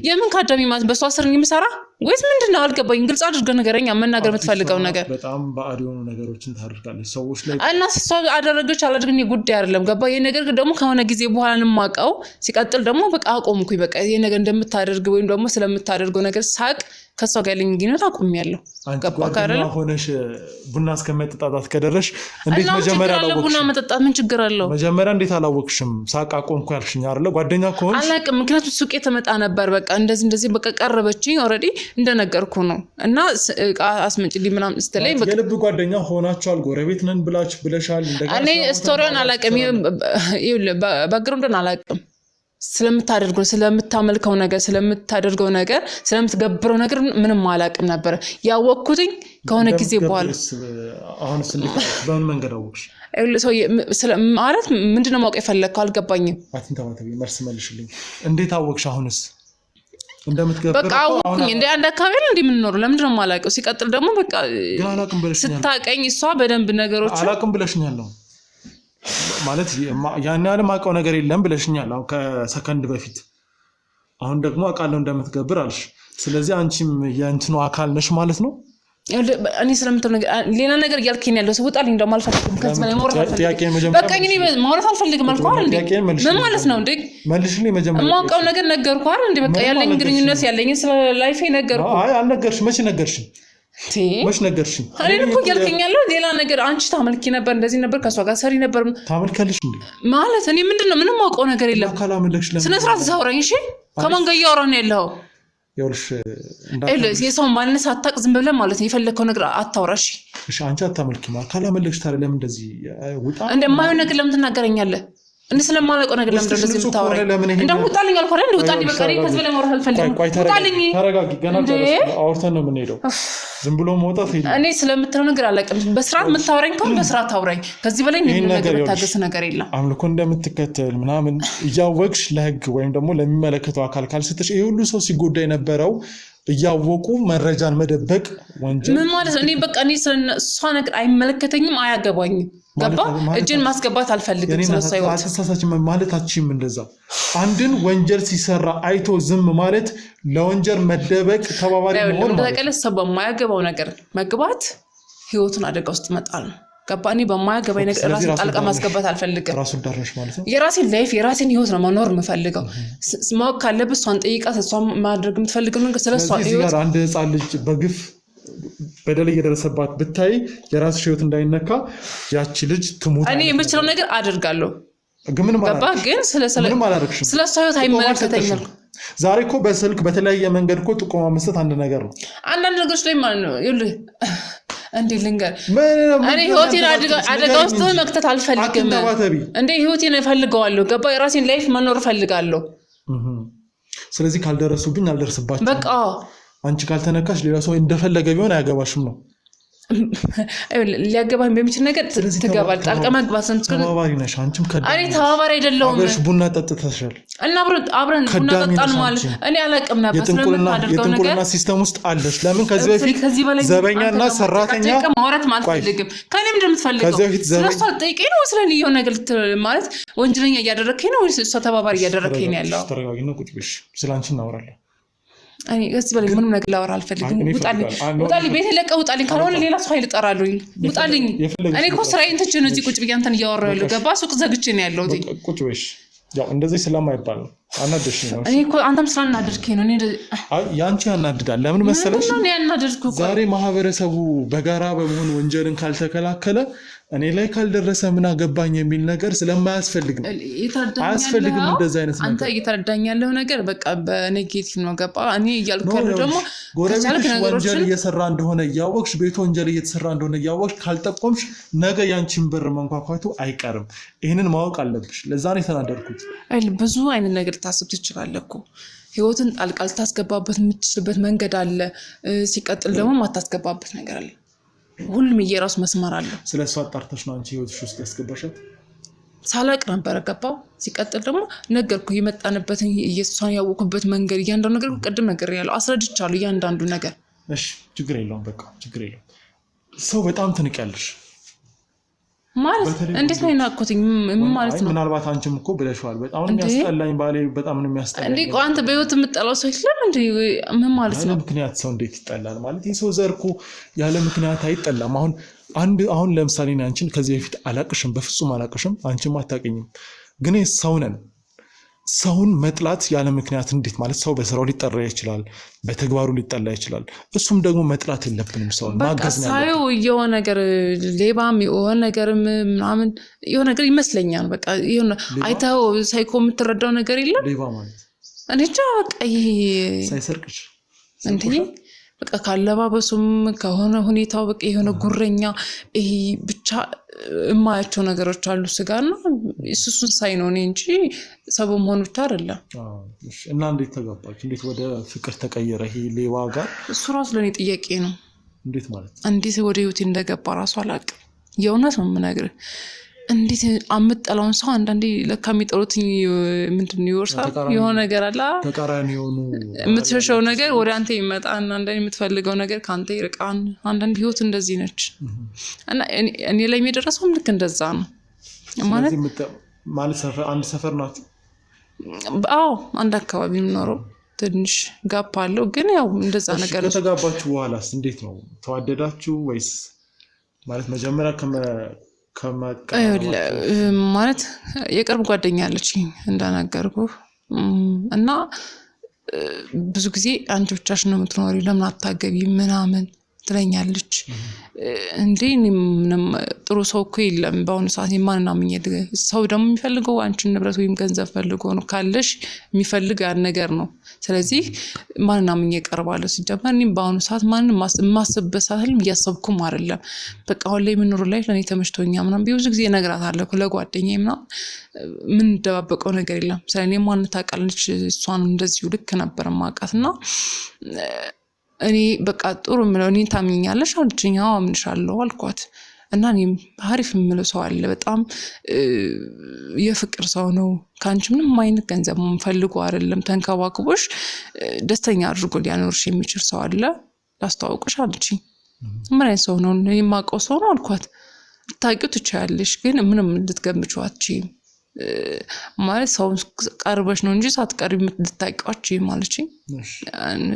የምን ካዳሚ ማለት በሷ ስር የሚሰራ ወይስ ምንድነው አልገባኝ ግልጽ አድርገህ ነገረኛ መናገር የምትፈልገው ነገር በጣም ባዕድ የሆኑ ነገሮችን ታደርጋለች ሰዎች ላይ እና እሷ አደረገች አላደረገኝ ጉዳይ አይደለም ገባ ይሄ ነገር ደግሞ ከሆነ ጊዜ በኋላ እንማቀው ሲቀጥል ደግሞ በቃ አቆምኩኝ በቃ ይሄ ነገር እንደምታደርግ ወይም ደግሞ ስለምታደርገው ነገር ሳቅ ከሷ ጋር ያለኝ ግንኙነት አቆሚያለሁ ገባ ካረለ ሆነሽ ቡና እስከመጠጣጣት ከደረሽ እንዴት መጀመሪያ አላወቅሽ ቡና መጠጣት ምን ችግር አለው መጀመሪያ እንዴት አላወቅሽም ሳቅ አቆምኩ ያልሽኝ አይደለ ጓደኛ ከሆንሽ አላውቅም ምክንያቱም ሱቄ ተመጣ ነበር በቃ እንደዚህ በቃ ቀረበችኝ ኦሬዲ እንደነገርኩ ነው እና አስመጭልኝ ምናምን ስትለኝ በቃ የልብ ጓደኛ ሆናችኋል ጎረቤት ነን ብለሻል እንደገና እኔ ስቶሪውን አላውቅም ባክግራውንዱን አላውቅም ስለምታደርገው ስለምታመልከው ነገር ስለምታደርገው ነገር ስለምትገብረው ነገር ምንም አላውቅም ነበር ያወቅኩትኝ ከሆነ ጊዜ በኋላ አሁንስ እንዴት በምን መንገድ አወቅሽ ሰው ማለት ምንድነው ማወቅ የፈለከው አልገባኝም አትንተባተቢ መልስ መልሽልኝ እንዴት አወቅሽ አሁንስ እንደምትገብረው በቃ አወቅኩኝ እንደ አንድ አካባቢ ነው እንደምንኖረው ለምንድነው ማላውቀው ሲቀጥል ደግሞ በቃ ስታቀኝ እሷ በደንብ ነገሮች አላውቅም ብለሽኛል ነው ማለት ያን ያለ ማቀው ነገር የለም ብለሽኛል አሁን ከሰከንድ በፊት አሁን ደግሞ አቃለው እንደምትገብር አልሽ ስለዚህ አንቺም ያንቺ ነው አካል ነሽ ማለት ነው እኔ ስለምትለው ነገር ሌላ ነገር ያልከኝ ያለው ሰው ወጣልኝ እንደማልፈልግም ከዚህ በላይ ማውራት አልፈልግም በቃ እኔ ማውራት አልፈልግም አልኩ አይደል እንዴ ምን ማለት ነው እንዴ መልሽልኝ መጀመሪያ ማውቀው ነገር ነገርኩ አይደል እንዴ በቃ ያለኝ ግንኙነት ያለኝ ስለ ላይፌ ነገርኩ አይ አልነገርሽ መቼ ነገርሽ መች ነገርሽኝ እኔ እኮ ያልከኛለሁ ሌላ ነገር አንቺ ታመልኪ ነበር እንደዚህ ነበር ከሷ ጋር ሰሪ ነበር ታመልከልሽ እንዴ ማለት እኔ ምንድነው ምንም ማውቀው ነገር የለም ካላመለክሽ ለምን ስነ ስርዓት ዛውራኝ እሺ ከማን ጋር ያወራን ያለው ይኸውልሽ የሰው ማንነት አታውቅ ዝም ብለህ ማለት ነው የፈለከው ነገር አታውራሽ እሺ አንቺ አታመልኪማ ካላመለክሽ ታዲያ ለምን እንደዚህ ውጣ እንደማይሆን ነገር ለምን ትናገረኛለህ እንደ ስለማላውቀው ነገር ለምን እንደዚህ የምታወራኝ እንደው ውጣልኝ አልኩ አይደል ውጣልኝ በቃ እኔ ከዚህ በላይ ማውራት አልፈልግም ውጣልኝ ተረጋጊ ገና አውርተን ነው የምንሄደው ዝም ብሎ መውጣት ይሄ እኔ ስለምትለው ነገር አላውቅም በስርዓት የምታወራኝ ከሆነ በስርዓት አውራኝ ከዚህ በላይ ነገር ታገስ ነገር የለም አምልኮ እንደምትከተል ምናምን እያወቅሽ ለህግ ወይም ደግሞ ለሚመለከተው አካል ካልሰጠሽ ይሄ ሁሉ ሰው ሲጎዳ የነበረው እያወቁ መረጃን መደበቅ ወንጀል ምን ማለት ነው እኔ በቃ እኔ ስለሷ ነገር አይመለከተኝም አያገባኝም ገባ እጅን ማስገባት አልፈልግም ስለሷ ይወጣ አስተሳሰች ማለታችም እንደዛ አንድን ወንጀል ሲሰራ አይቶ ዝም ማለት ለወንጀል መደበቅ ተባባሪ መሆን ማለት ነው ተቀለሰ በማያገባው ነገር መግባት ህይወቱን አደጋ ውስጥ መጣል ነው ገባኝ በማያገባኝ ነገር ራሴን ጣልቃ ማስገባት አልፈልግም ራሱን ዳርነሽ ማለት ነው የራሴን ላይፍ የራሴን ህይወት ነው መኖር የምፈልገው ማወቅ ካለብህ እሷን ጠይቃት እሷን ማድረግ የምትፈልገው ነገር ስለሷ ህይወት አንድ ህፃን ልጅ በግፍ በደል እየደረሰባት ብታይ የራስሽ ህይወት እንዳይነካ ያቺ ልጅ ትሞት እኔ የምችለው ነገር አደርጋለሁ ግን ስለሷ ህይወት አይመለከተኝም ዛሬ እኮ በስልክ በተለያየ መንገድ እኮ ጥቆማ መስጠት አንድ ነገር ነው አንዳንድ ነገሮች ላይ ማለት ነው ይኸውልህ እንዴ ልንገር እኔ ህይወቴን አደጋ ውስጥ መክተት አልፈልግም እንዴ ህይወቴን እፈልገዋለሁ ገባ የራሴን ላይፍ መኖር እፈልጋለሁ ስለዚህ ካልደረሱብኝ አልደርስባችሁ በቃ አንቺ ካልተነካሽ ሌላ ሰው እንደፈለገ ቢሆን አያገባሽም ነው ሊያገባኝ በሚችል ነገር ትገባል ጣልቃ መግባት ተባባሪ ነሽ አንቺም እኔ ተባባሪ አይደለሁም አብረሽ ቡና ጠጥተሻል እና አብረን ቡና ጠጣን ማለት እኔ አላውቅም ነበር የጥንቁልና ሲስተም ውስጥ አለሽ ለምን ከዚህ በፊት ዘበኛና ሰራተኛ ማውራት ማልፈልግም ከኔ ምንድነው የምትፈልገው ስለሷ ጠይቀኝ ነው ስለኔ የሆነ ነገር ማለት ወንጀለኛ እያደረከኝ ነው ወይስ እሷ ተባባሪ እያደረከኝ ነው ያለው ተረጋጊና ቁጭ ብለሽ ስላንቺ እናወራለን እኔ እዚህ በላይ ምንም ነገር ላወራ አልፈልግም ውጣልኝ ቤቴ ለቀህ ውጣልኝ ካልሆነ ሌላ ሰው ኃይል እጠራለሁኝ ውጣልኝ እኔ እኮ ስራዬን ትቼ ነው እዚህ ቁጭ ብዬ አንተን እያወራሁ ያለው ገባ ሱቅ ዘግቼ ነው ያለው እዚህ ቁጭ በሽ ያው እንደዚህ ስለማይባል ነው አናደሽኝ ነው እኔ እኮ አንተም ስላናደድከኝ ነው እኔ ያንቺ ያናድዳል ለምን መሰለሽ እኔ ያናደድኩ ዛሬ ማህበረሰቡ በጋራ በመሆን ወንጀልን ካልተከላከለ እኔ ላይ ካልደረሰ ምን አገባኝ የሚል ነገር ስለማያስፈልግ ነው አያስፈልግም እንደዛ አይነት ነገር አንተ እየተረዳኝ ያለው ነገር በቃ በኔጌቲቭ ነው ገባ እኔ እያልኩ ያለው ደግሞ ጎረቤትሽ ወንጀል እየሰራ እንደሆነ ያወቅሽ ቤት ወንጀል እየተሰራ እንደሆነ ያወቅሽ ካልጠቆምሽ ነገ ያንቺን በር መንኳኳቱ አይቀርም ይሄንን ማወቅ አለብሽ ለዛ ነው የተናደርኩት ብዙ አይነት ነገር ታስብ ትችላለህ እኮ ህይወትን ጣልቃ ልታስገባበት የምትችልበት መንገድ አለ ሲቀጥል ደግሞ ማታስገባበት ነገር አለ ሁሉም የራሱ መስመር አለ ስለሷ አጣርተሽ ነው አንቺ ህይወትሽ ውስጥ ያስገባሻት ሳላቅ ነበር ገባው ሲቀጥል ደግሞ ነገርኩ የመጣንበትን እየሷን ያወቁበት መንገድ እያንዳንዱ ነገር ቅድም ነገር ያለው አስረድቻለሁ እያንዳንዱ ነገር እሺ ችግር የለውም በቃ ችግር የለውም ሰው በጣም ትንቀያለሽ ማለት እንዴት ነው እናቆትኝ ምን ማለት ነው ምናልባት አንቺም እኮ ብለሽዋል በጣም ነው የሚያስጠላኝ ባሌ በጣም ነው የሚያስጠላኝ እንዴ አንተ በህይወት የምትጠላው ሰው ይችላል እንዴ ምን ማለት ነው ምክንያት ሰው እንዴት ይጠላል ማለት የሰው ዘርኩ ያለ ምክንያት አይጠላም አሁን ለምሳሌ ነው አንቺን ከዚህ በፊት አላቅሽም በፍጹም አላቅሽም አንቺም አታውቂኝም ግን ሰው ነን ሰውን መጥላት ያለ ምክንያት እንዴት ማለት ሰው በስራው ሊጠራ ይችላል በተግባሩ ሊጠላ ይችላል እሱም ደግሞ መጥላት የለብንም ሰው ማገዝ ነው ሳይው የሆነ ነገር ሌባም የሆነ ነገር ምናምን የሆነ ነገር ይመስለኛል በቃ የሆነ አይተው ሳይኮ የምትረዳው ነገር የለም ሌባ ማለት እኔ በቃ ይሄ ሳይሰርቅሽ እንዴ በቃ ካለባበሱም ከሆነ ሁኔታው በቃ የሆነ ጉረኛ ይሄ ብቻ የማያቸው ነገሮች አሉ ስጋና እሱን ሳይ ነው እንጂ ሰው መሆኑ ብቻ አይደለም እና እንዴት ተጋባች እንዴት ወደ ፍቅር ተቀየረ ይሄ ሌባ ጋር እሱ ራሱ ለኔ ጥያቄ ነው እንዴት ማለት እንዴት ወደ ህይወቴ እንደገባ ራሱ አላውቅም የእውነት ነው የምነግርህ እንዴት አምጥላውን ሰው አንዳንዴ ለካ የሚጠሩት ምንድነው ይወርሳል የሆነ ነገር አለ ተቃራኒ የሆኑ የምትሸሸው ነገር ወደ አንተ ይመጣ እና አንዳንዴ የምትፈልገው ነገር ካንተ ይርቃን አንዳንዴ ህይወት እንደዚህ ነች እና እኔ ላይ የሚደረሰው ልክ እንደዛ ነው ማለት ሰፈር አንድ ሰፈር ናችሁ አዎ አንድ አካባቢ የምኖረው ትንሽ ጋፕ አለው ግን ያው እንደዛ ነገር ነው ከተጋባችሁ በኋላስ እንዴት ነው ተዋደዳችሁ ወይስ ማለት መጀመሪያ ማለት የቅርብ ጓደኛ አለችኝ እንደነገርኩ እና ብዙ ጊዜ አንቺ ብቻሽን ነው የምትኖሪው ለምን አታገቢ ምናምን ትለኛለች እንዴ ምንም ጥሩ ሰው እኮ የለም በአሁኑ ሰዓት የማንና ምኝድ ሰው ደግሞ የሚፈልገው አንቺን ንብረት ወይም ገንዘብ ፈልጎ ነው ካለሽ የሚፈልግ ያን ነገር ነው ስለዚህ ማንና ምኝ ቀርባለሁ ሲጀመር እኔም በአሁኑ ሰዓት ማንንም ማስበበት ሰዓትም እያሰብኩም አይደለም በቃ አሁን ላይ የምኖር ላይ ለኔ ተመችቶኛ ምናምን ብዙ ጊዜ እነግራታለሁ ለጓደኛዬ ምናምን ምን ደባበቀው ነገር የለም ስለኔ ማን ታውቃለች እሷን እንደዚሁ ልክ ነበር ማውቃትና እኔ በቃ ጥሩ ምለው እኔን ታምኛለሽ አልችኝ አምንሻለሁ አልኳት እና እኔም አሪፍ ምለው ሰው አለ በጣም የፍቅር ሰው ነው ካንቺ ምንም አይነት ገንዘብ ፈልጎ አይደለም ተንከባክቦሽ ደስተኛ አድርጎ ሊያኖርሽ የሚችል ሰው አለ ላስተዋውቅሽ አልችኝ ምን አይነት ሰው ነው የማውቀው ሰው ነው አልኳት ታውቂው ትችያለሽ ግን ምንም ልትገምጪው አትችይም ማለት ሰው ቀርበሽ ነው እንጂ ሳትቀርቢ ልታውቂዋቸው ማለችኝ።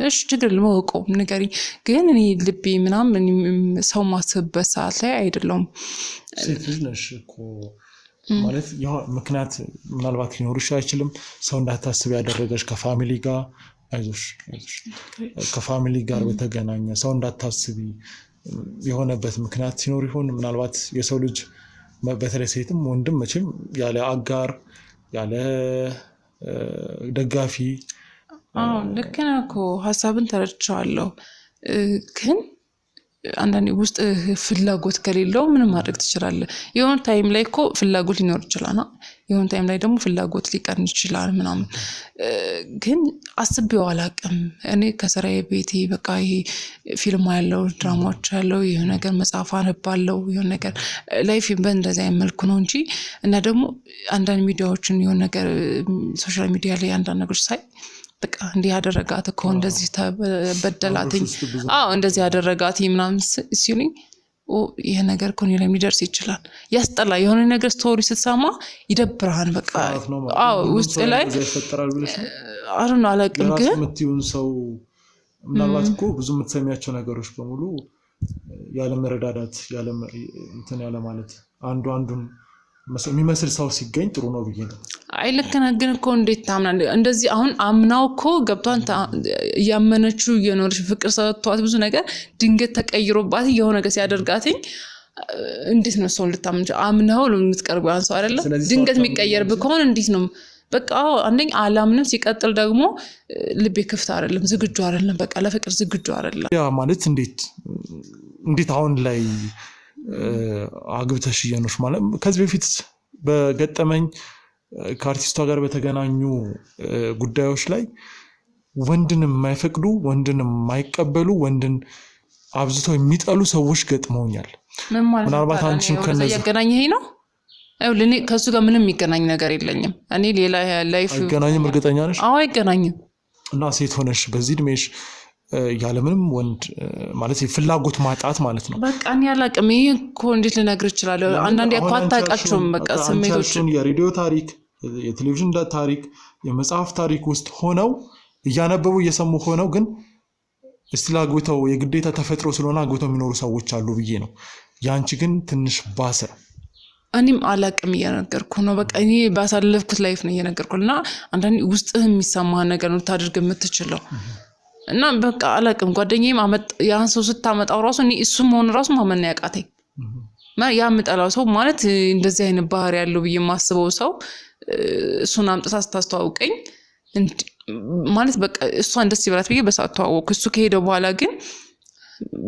እሺ ችግር ለማወቀው ንገሪኝ፣ ግን እኔ ልቤ ምናምን ሰው ማስበበት ሰዓት ላይ አይደለም። ሴት ልጅ ነሽ እኮ ማለት ያው ምክንያት ምናልባት ሊኖርሽ አይችልም። ሰው እንዳታስብ ያደረገሽ ከፋሚሊ ጋር አይዞሽ ከፋሚሊ ጋር በተገናኘ ሰው እንዳታስቢ የሆነበት ምክንያት ሲኖር ይሆን? ምናልባት የሰው ልጅ በተለይ ሴትም ወንድም መቼም ያለ አጋር ያለ ደጋፊ ልክ ነህ እኮ ሀሳብን ተረድቻለሁ። ግን አንዳንዴ ውስጥ ፍላጎት ከሌለው ምንም ማድረግ ትችላለህ። የሆነ ታይም ላይ እኮ ፍላጎት ሊኖር ይችላል፣ የሆነ ታይም ላይ ደግሞ ፍላጎት ሊቀርን ይችላል ምናምን። ግን አስቤው አላውቅም። እኔ ከስራዬ ቤቴ በቃ ይሄ ፊልም ያለው ድራማዎች ያለው የሆነ ነገር መጽሐፍ አነባለሁ፣ የሆነ ነገር ላይፍ በእንደዚህ አይነት መልኩ ነው እንጂ እና ደግሞ አንዳንድ ሚዲያዎችን የሆነ ነገር ሶሻል ሚዲያ ላይ አንዳንድ ነገሮች ሳይ በቃ እንዲህ ያደረጋት እኮ እንደዚህ ተበደላትኝ፣ እንደዚህ ያደረጋት ምናምን ሲሉኝ ይሄ ነገር እኮ እኔ ላይ ሊደርስ ይችላል። ያስጠላ የሆነ ነገር ስቶሪ ስትሰማ ይደብርሃን። በቃ ውስጥ ላይ አሁን አላውቅም፣ ግን የምትይውን ሰው ምናልባት እኮ ብዙ የምትሰሚያቸው ነገሮች በሙሉ ያለ መረዳዳት ያለ ማለት አንዱን የሚመስል ሰው ሲገኝ ጥሩ ነው ብዬ ነው። አይልከናገን እኮ እንዴት ታምናለህ? እንደዚህ አሁን አምናው እኮ ገብቷን ያመነችው የኖርሽ ፍቅር ሰጥቷት ብዙ ነገር ድንገት ተቀይሮባት የሆነ ነገር ሲያደርጋትኝ እንዴት ነው ሰው ልታምንጭ? አምናው ለምትቀርቡ ያን ሰው አይደለም ድንገት የሚቀየርብህ ከሆነ እንዴት ነው? በቃ አንደኛ አላምንም፣ ሲቀጥል ደግሞ ልቤ ክፍት አይደለም፣ ዝግጁ አይደለም፣ በቃ ለፍቅር ዝግጁ አይደለም። ያ ማለት እንዴት አሁን ላይ አግብተሽ እየኖርሽ ማለት ከዚህ በፊት በገጠመኝ ከአርቲስቷ ጋር በተገናኙ ጉዳዮች ላይ ወንድን የማይፈቅዱ ወንድን የማይቀበሉ ወንድን አብዝተው የሚጠሉ ሰዎች ገጥመውኛል። ምናልባት አንቺም ከነዚህ ያገናኘኝ ነው። ለኔ ከሱ ጋር ምንም የሚገናኝ ነገር የለኝም። እኔ ሌላ ላይፍ አይገናኝም። እርግጠኛ ነሽ? አዎ አይገናኝም። እና ሴት ሆነሽ በዚህ እድሜሽ ያለምንም ወንድ ማለት ፍላጎት ማጣት ማለት ነው። በቃ እኔ አላውቅም። ይሄ እኮ እንዴት ልነግር እችላለሁ? አንዳንዴ እኮ አታውቃቸውም። በቃ ስሜቶችን የሬዲዮ ታሪክ፣ የቴሌቪዥን ታሪክ፣ የመጽሐፍ ታሪክ ውስጥ ሆነው እያነበቡ እየሰሙ ሆነው ግን እስቲ አግብተው የግዴታ ተፈጥሮ ስለሆነ አግብተው የሚኖሩ ሰዎች አሉ ብዬ ነው። ያንቺ ግን ትንሽ ባሰ። እኔም አላውቅም እየነገርኩ ነው። በቃ እኔ ባሳለፍኩት ላይፍ ነው እየነገርኩና አንዳንዴ ውስጥህ የሚሰማ ነገር ነው ታድርግ የምትችለው እና በቃ አላውቅም። ጓደኛዬም ያን ሰው ስታመጣው ራሱ እኔ እሱም ሆነ ራሱ ማመን ያቃተኝ ያ የምጠላው ሰው ማለት እንደዚህ አይነት ባህሪ ያለው ብዬ የማስበው ሰው እሱን አምጥታ ስታስተዋውቀኝ ማለት በቃ እሷን ደስ ይበላት ብዬ በሰዓቱ ተዋወቅኩ። እሱ ከሄደ በኋላ ግን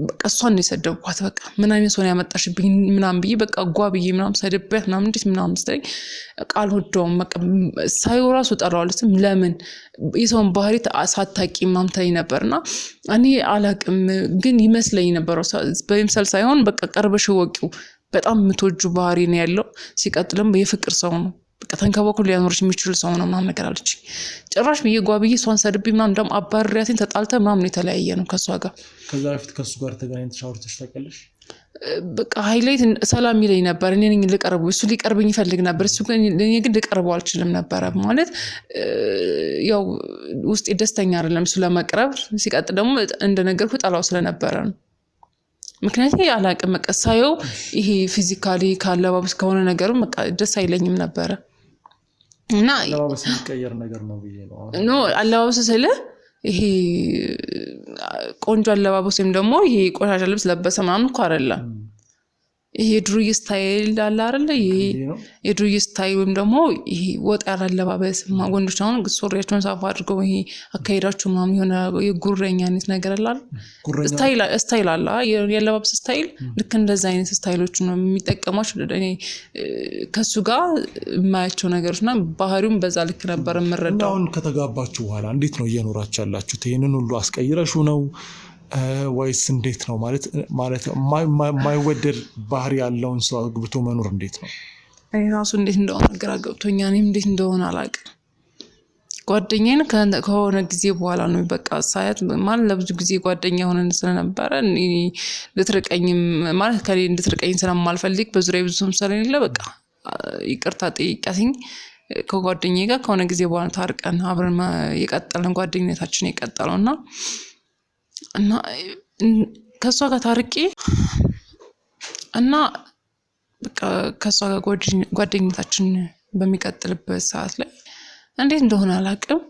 በቃ እሷን ነው የሰደብኳት። በቃ ምን አይነት ሰው ነው ያመጣሽብኝ ምናምን ብዬ በቃ ጓብዬ ምናምን ሰደብያት ምናምን እንዴት ምናምን ስትለኝ ቃል ወደውም በቃ ሳይው ራሱ ጠራዋለሁ። ለምን የሰውን ባህሪ ሳታቂ ምናምን ትለኝ ነበርና እኔ አላቅም ግን ይመስለኝ ነበር በምሳሌ ሳይሆን በቃ ቀርበሽ ወቂው በጣም የምትወጁ ባህሪ ነው ያለው። ሲቀጥልም የፍቅር ሰው ነው በቃ ተንከባክቦ ሊያኖርሽ የሚችል ሰው ነው ምናምን ነገር አለች። ጭራሽ ብዬ ጓብዬ እሷን ሰድቤ ምናምን እንደውም አባሪያትን ተጣልተ ምናምን የተለያየ ነው ከሷ ጋር። ከዛ በፊት ከሱ ጋር ተገናኝተሽ አውርተሽ ታውቂያለሽ? በቃ ሃይላይት ሰላም ይለኝ ነበር። እኔ ነኝ ልቀርበው፣ እሱ ሊቀርበኝ ይፈልግ ነበር። እሱ ግን እኔ ግን ልቀርበው አልችልም ነበር ማለት ያው ውስጤ ደስተኛ አይደለም እሱ ለመቅረብ። ሲቀጥ ደግሞ እንደነገርኩ ጠላው ስለነበረ ነው። ምክንያቱም አላቅም በቃ ሳየው ይሄ ፊዚካሊ ካለባበስ ከሆነ ነገሩ በቃ ደስ አይለኝም ነበር እና አለባበስ የሚቀየር ነገር ነው ብዬ ነው አለባበስ ስለ ይሄ ቆንጆ አለባበስ ወይም ደግሞ ይሄ ቆሻሻ ልብስ ለበሰ ምናምን እኮ አይደለም። ይሄ ድሩይ ስታይል አለ አይደል? ይሄ የድሩይ ስታይል ወይም ደግሞ ይሄ ወጣ ያለ አለባበስ ወንዶች አሁን ሱሪያቸውን ሳፋ አድርገው ይሄ አካሄዳቸው ምናምን የሆነ የጉረኛነት ነገር አለ ስታይል አለ የአለባበስ ስታይል። ልክ እንደዛ አይነት ስታይሎች ነው የሚጠቀሟቸው። እኔ ከሱ ጋር የማያቸው ነገሮችና ባህሪውም በዛ ልክ ነበር የምረዳው። አሁን ከተጋባችሁ በኋላ እንዴት ነው እየኖራችሁ ያላችሁት? ይሄንን ሁሉ አስቀይረሹ ነው ወይስ እንዴት ነው? ማለት ማይወደድ ባህሪ ያለውን ሰው አግብቶ መኖር እንዴት ነው? እኔ ራሱ እንዴት እንደሆነ ግራ ገብቶኛል። እኔም እንዴት እንደሆነ አላውቅም። ጓደኛዬን ከሆነ ጊዜ በኋላ ነው በቃ ሳያት ማለት ለብዙ ጊዜ ጓደኛ ሆነን ስለነበረ ልትርቀኝም ማለት ከኔ እንድትርቀኝ ስለማልፈልግ በዙሪያ ብዙ ሰው ስለሌለ በቃ ይቅርታ ጠይቄያትኝ ከጓደኛዬ ጋር ከሆነ ጊዜ በኋላ ታርቀን አብረን የቀጠልን ጓደኝነታችን የቀጠለውና እና ከሷ ጋር ታርቄ እና በቃ ከሷ ጋር ጓደኝነታችን በሚቀጥልበት ሰዓት ላይ እንዴት እንደሆነ አላውቅም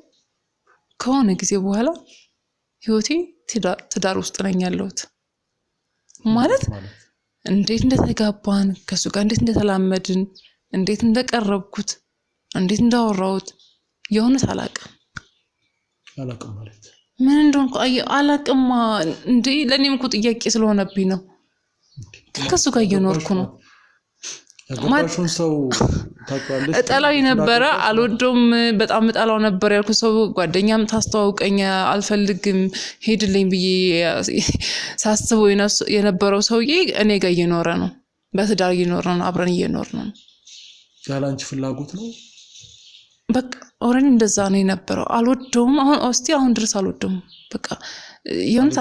ከሆነ ጊዜ በኋላ ህይወቴ ትዳር ውስጥ ነኝ ያለሁት ማለት እንዴት እንደተጋባን ከሱ ጋር እንዴት እንደተላመድን እንዴት እንደቀረብኩት እንዴት እንዳወራሁት የሆነ አላውቅም ማለት ምን እንደሆነ አላውቅም እንዴ ለኔም እኮ ጥያቄ ስለሆነብኝ ነው ከሱ ጋር እየኖርኩ ነው ያገባሽውን ሰው ታውቃለሽ እጠላው ነበር አልወደውም በጣም እጠላው ነበር ያልኩ ሰው ጓደኛም ታስተዋውቀኝ አልፈልግም ሄድልኝ ብዬ ሳስበው የነበረው ሰውዬ እኔ ጋር እየኖረ ነው በትዳር እየኖረ ነው አብረን እየኖርን ነው ያላንቺ ፍላጎት ነው በቃ ኦሬን እንደዛ ነው የነበረው አልወደውም አሁን ድረስ አልወደውም በቃ ይሁንታ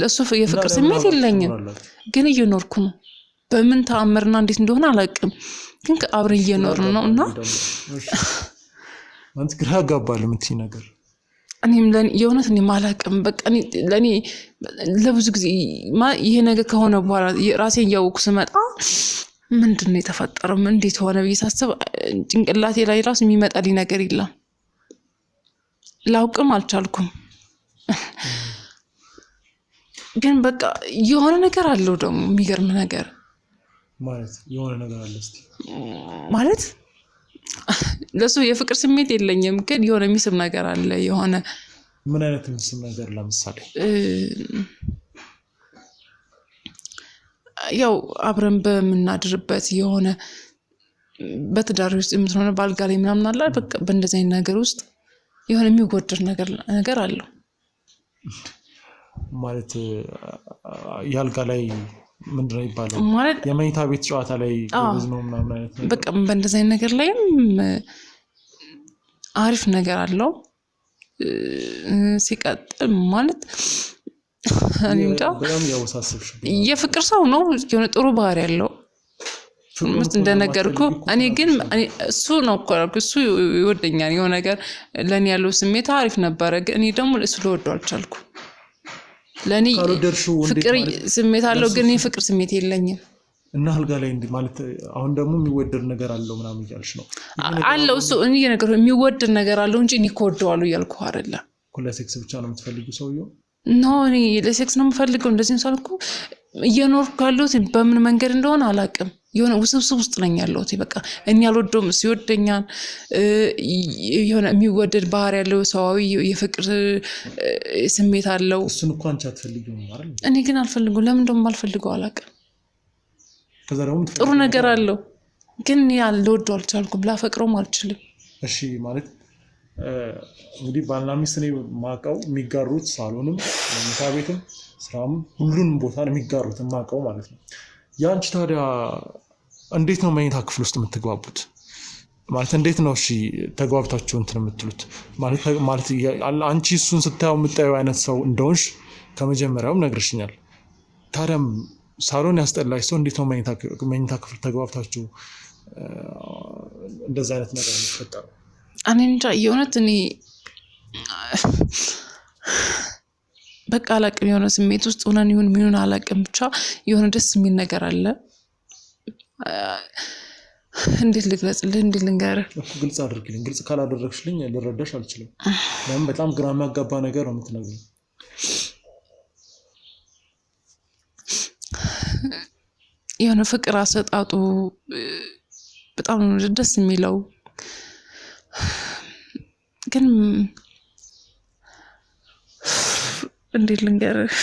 እሱ የፍቅር ስሜት የለኝም ግን እየኖርኩ ነው በምን ተአምርና እንዴት እንደሆነ አላውቅም ግን አብረን እየኖርን ነውና አንተ ግራ ጋባል የምትይ ነገር እኔም የእውነት እኔ ማላውቅም በቃ ለኔ ለብዙ ጊዜ ይሄ ነገር ከሆነ በኋላ ራሴን ያውቁ ስመጣ ምንድነው የተፈጠረው እንዴት ሆነ ቢሳስብ ጭንቅላቴ ላይ ራስ የሚመጣልኝ ነገር የለም ላውቅም አልቻልኩም ግን በቃ የሆነ ነገር አለው ደግሞ የሚገርም ነገር ማለት የሆነ ነገር አለ እስቲ ማለት ለሱ የፍቅር ስሜት የለኝም ግን የሆነ የሚስብ ነገር አለ የሆነ ምን አይነት የሚስብ ነገር ለምሳሌ ያው አብረን በመናድርበት የሆነ በትዳር ውስጥ የምትሆነ ባልጋ ላይ ምናምን አለ በቃ በእንደዚህ አይነት ነገር ውስጥ የሆነ የሚጎድር ነገር አለው ማለት ያልጋ ላይ ምንድነው ይባላል ማለት የመኝታ ቤት ጨዋታ ላይ ጎበዝ ነው ምናምን አይነት ነገር በቃ በእንደዚህ አይነት ነገር ላይም አሪፍ ነገር አለው ሲቀጥል ማለት እኔ እንጃ በጣም ያወሳስብሽ የፍቅር ሰው ነው የሆነ ጥሩ ባህሪ ያለው ፍቅር እንደነገርኩ እኔ ግን እሱ ነው እሱ ይወደኛል የሆነ ነገር ለኔ ያለው ስሜት አሪፍ ነበር ግን እኔ ደግሞ እሱ ልወደው አልቻልኩ ለኔ ፍቅር ስሜት አለው ግን የፍቅር ስሜት የለኝም እና አልጋ ላይ እንዴ ማለት አሁን ደግሞ የሚወደድ ነገር አለው ምናምን ይያልሽ ነው አለው እሱ እኔ ነገር የሚወደድ ነገር አለው እንጂ እኔ ኮደዋለሁ ያልኩ አይደለም ለሴክስ ብቻ ነው የምትፈልጊው ሰውየው ነው እኔ ለሴክስ ነው የምፈልገው እንደዚህ ሳልኩ እየኖርኩ ያለሁት በምን መንገድ እንደሆነ አላውቅም የሆነ ውስብስብ ውስጥ ነኝ ያለሁት በቃ እኔ አልወደውም ሲወደኛል የሆነ የሚወደድ ባህሪ ያለው ሰዋዊ የፍቅር ስሜት አለው እሱን እኮ አንቺ አትፈልጊውም አይደል እኔ ግን አልፈልገው ለምን እንደውም አልፈልገው አላውቅም ከዛ ደግሞ ጥሩ ነገር አለው ግን ያልወደው አልቻልኩም ላፈቅረውም አልችልም እሺ ማለት እንግዲህ ባልና ሚስት ነው ማቀው የሚጋሩት ሳሎንም መኝታ ቤትም ስራም ሁሉንም ቦታ ነው የሚጋሩት ማቀው ማለት ነው ያንቺ ታዲያ እንዴት ነው መኝታ ክፍል ውስጥ የምትግባቡት ማለት እንዴት ነው እሺ ተግባብታችሁ እንትን የምትሉት ማለት አንቺ እሱን ስታየው የምታየው አይነት ሰው እንደሆንሽ ከመጀመሪያውም ነግርሽኛል ታዲያም ሳሎን ያስጠላሽ ሰው እንዴት ነው መኝታ ክፍል ተግባብታችሁ እንደዛ አይነት ነገር የሚፈጠረው እኔ እንጃ የእውነት እኔ በቃ አላቅም የሆነ ስሜት ውስጥ ሆነን ይሁን ምን አላቅም ብቻ የሆነ ደስ የሚል ነገር አለ እንዴት ልግለጽልህ እንዴት ልንገርህ ግልጽ አድርግልኝ ግልጽ ካላደረግሽልኝ ልረዳሽ አልችልም ለምን በጣም ግራ የሚያጋባ ነገር ነው የምትነግሪኝ የሆነ ፍቅር አሰጣጡ በጣም ደስ የሚለው ግን እንዴት ልንገርህ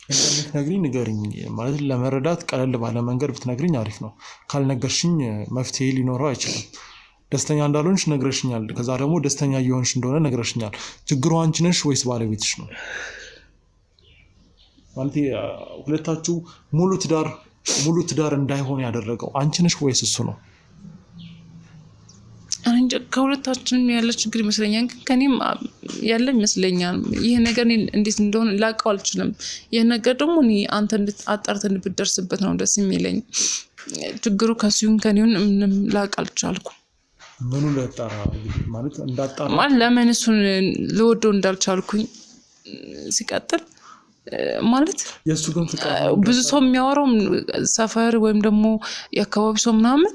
እንደምትነግሪኝ ንገሪኝ ማለት ለመረዳት ቀለል ባለ መንገድ ብትነግሪኝ አሪፍ ነው ካልነገርሽኝ መፍትሄ ሊኖረው አይችልም ደስተኛ እንዳልሆንሽ ነግረሽኛል ከዛ ደግሞ ደስተኛ እየሆንሽ እንደሆነ ነግረሽኛል ችግሩ አንቺ ነሽ ወይስ ባለቤትሽ ነው ማለት ሁለታችሁ ሙሉ ትዳር እንዳይሆን ያደረገው አንቺ ነሽ ወይስ እሱ ነው አንጀ ከሁለታችንም ያለ ችግር ይመስለኛል ከኔም ያለ ይመስለኛል ይሄ ነገር እንዴት እንደሆነ ላቀው አልችልም ይሄ ነገር ደግሞ አንተ አጣርተን ብትደርስበት ነው ደስ የሚለኝ ችግሩ ከሱን ከኔውን ምንም ላቅ አልቻልኩም። ምኑ ለጣራ ማለት እንዳጣራ ማለት ለምን እሱን ልወደው እንዳልቻልኩኝ ሲቀጥል ማለት የሱ ግን ፍቅር ብዙ ሰው የሚያወራው ሰፈር ወይም ደግሞ የአካባቢ ሰው ምናምን